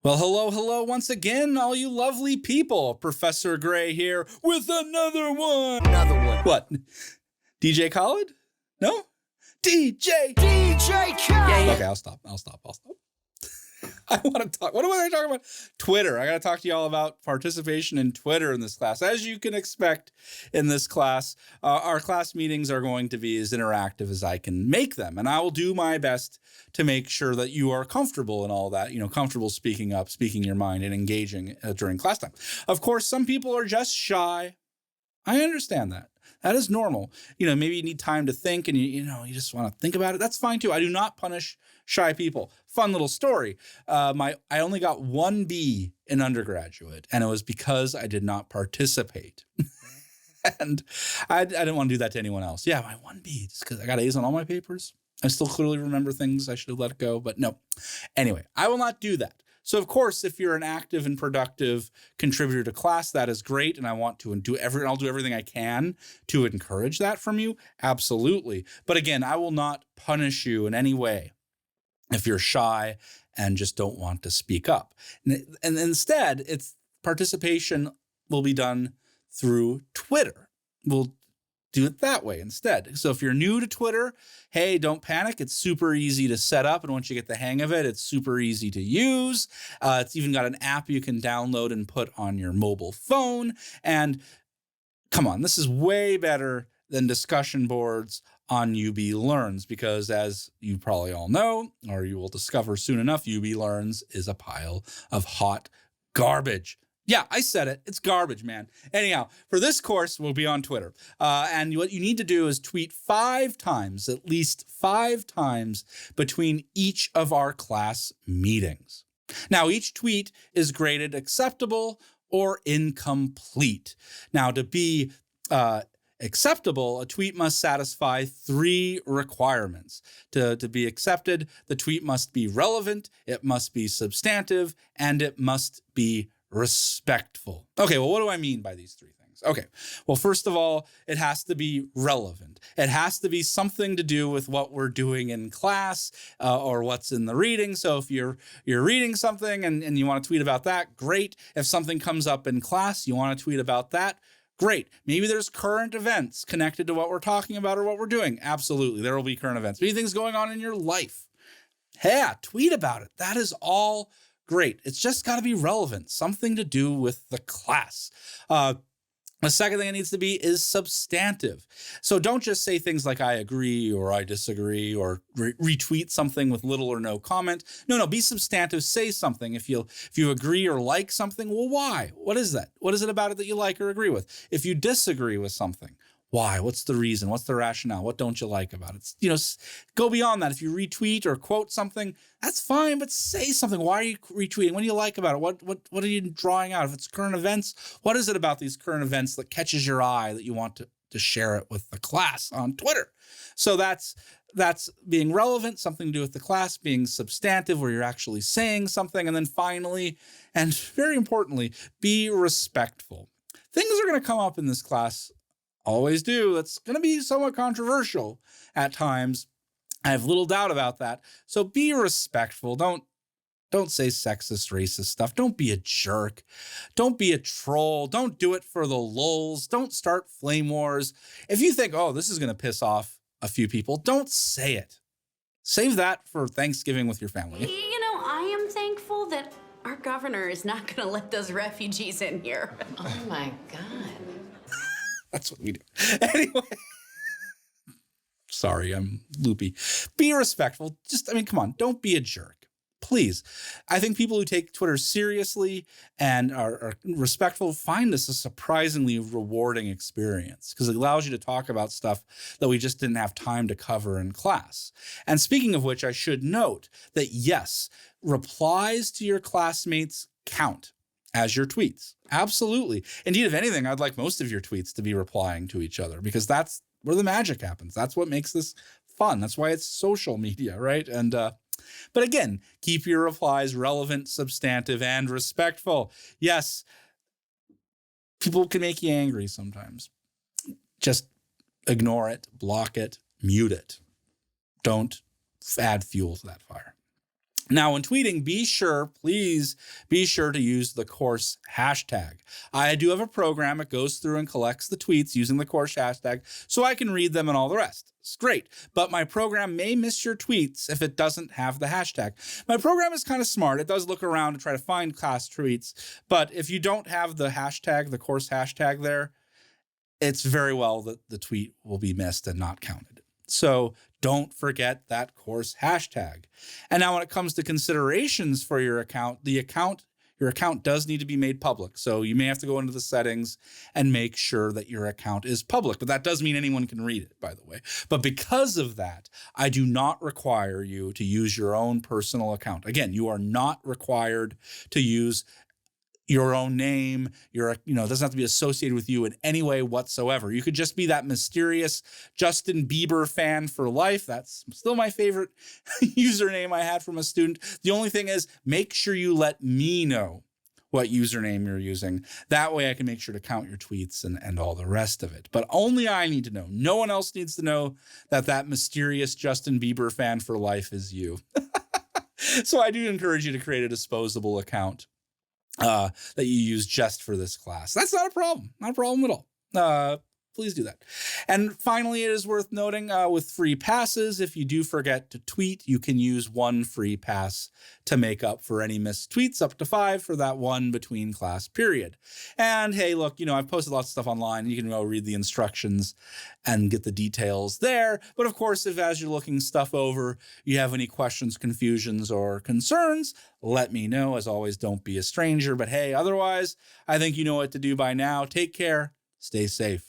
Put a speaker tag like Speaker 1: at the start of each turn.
Speaker 1: Well, hello once again, all you lovely people. Professor Gray here with another one. What? DJ Khaled? No? DJ Khaled. Okay, I'll stop. I want to talk. What am I talking about? Twitter. I got to talk to y'all about participation in Twitter in this class. As you can expect in this class, our class meetings are going to be as interactive as I can make them. And I will do my best to make sure that you are comfortable in all that, comfortable speaking up, speaking your mind, and engaging during class time. Of course, some people are just shy. I understand that. That is normal. Maybe you need time to think and you just want to think about it. That's fine too. I do not punish shy people. Fun little story. I only got 1 B in undergraduate, and it was because I did not participate. And I didn't want to do that to anyone else. Yeah, my 1 B, just because I got A's on all my papers. I still clearly remember things I should have let go, but no. Anyway, I will not do that. So, of course, if you're an active and productive contributor to class, that is great. And I want to I'll do everything I can to encourage that from you. Absolutely. But again, I will not punish you in any way if you're shy and just don't want to speak up. And instead, participation will be done through Twitter. We'll do it that way instead. So if you're new to Twitter, hey, don't panic. It's super easy to set up. And once you get the hang of it, it's super easy to use. It's even got an app you can download and put on your mobile phone. And come on, this is way better than discussion boards on UB Learns, because as you probably all know, or you will discover soon enough, UB Learns is a pile of hot garbage. Yeah, I said it. It's garbage, man. Anyhow, for this course, we'll be on Twitter. And what you need to do is tweet 5 times, at least 5 times, between each of our class meetings. Now, each tweet is graded acceptable or incomplete. Now, to be acceptable, a tweet must satisfy 3 requirements. To be accepted, the tweet must be relevant, it must be substantive, and it must be respectful. Okay, well, what do I mean by these 3 things? Okay, well, first of all, it has to be relevant. It has to be something to do with what we're doing in class or what's in the reading. So if you're reading something and you want to tweet about that, great. If something comes up in class, you want to tweet about that, great. Maybe there's current events connected to what we're talking about or what we're doing. Absolutely, there will be current events. Maybe things going on in your life. Yeah, tweet about it. That is all great. It's just got to be relevant, something to do with the class. The second thing it needs to be is substantive. So don't just say things like I agree or I disagree or retweet something with little or no comment. No, be substantive. Say something. If you agree or like something, well, why? What is that? What is it about it that you like or agree with? If you disagree with something, why? What's the reason? What's the rationale? What don't you like about it? Go beyond that. If you retweet or quote something, that's fine, but say something. Why are you retweeting? What do you like about it? What are you drawing out? If it's current events, what is it about these current events that catches your eye that you want to share it with the class on Twitter? So that's being relevant, something to do with the class, being substantive, where you're actually saying something. And then finally, and very importantly, be respectful. Things are going to come up in this class, always do. That's going to be somewhat controversial at times. I have little doubt about that. So be respectful. Don't say sexist, racist stuff. Don't be a jerk. Don't be a troll. Don't do it for the lulz. Don't start flame wars. If you think, oh, this is going to piss off a few people, don't say it. Save that for Thanksgiving with your family.
Speaker 2: I am thankful that our governor is not going to let those refugees in here.
Speaker 3: Oh my God.
Speaker 1: That's what we do. Anyway. Sorry, I'm loopy. Be respectful. Come on, don't be a jerk. Please. I think people who take Twitter seriously and are respectful find this a surprisingly rewarding experience because it allows you to talk about stuff that we just didn't have time to cover in class. And speaking of which, I should note that yes, replies to your classmates count as your tweets. Absolutely. Indeed, if anything, I'd like most of your tweets to be replying to each other because that's where the magic happens. That's what makes this fun. That's why it's social media, right? And but again, keep your replies relevant, substantive, and respectful. Yes, people can make you angry sometimes. Just ignore it, block it, mute it. Don't add fuel to that fire. Now, when tweeting, please be sure to use the course hashtag. I do have a program that goes through and collects the tweets using the course hashtag so I can read them and all the rest. It's great, but my program may miss your tweets if it doesn't have the hashtag. My program is kind of smart. It does look around to try to find class tweets, but if you don't have the hashtag, the course hashtag there, it's very well that the tweet will be missed and not counted. So don't forget that course hashtag. And now when it comes to considerations for your account, your account does need to be made public. So you may have to go into the settings and make sure that your account is public. But that does mean anyone can read it, by the way. But because of that, I do not require you to use your own personal account. Again, you are not required to use your own name, it doesn't have to be associated with you in any way whatsoever. You could just be that mysterious Justin Bieber fan for life. That's still my favorite username I had from a student. The only thing is, make sure you let me know what username you're using. That way I can make sure to count your tweets and all the rest of it. But only I need to know. No one else needs to know that mysterious Justin Bieber fan for life is you. So I do encourage you to create a disposable account that you use just for this class. That's not a problem. Not a problem at all. Please do that. And finally, it is worth noting with free passes, if you do forget to tweet, you can use one free pass to make up for any missed tweets, up to 5 for that one between class period. And hey, look, I've posted lots of stuff online. You can go read the instructions and get the details there. But of course, if as you're looking stuff over, you have any questions, confusions, or concerns, let me know. As always, don't be a stranger. But hey, otherwise, I think you know what to do by now. Take care. Stay safe.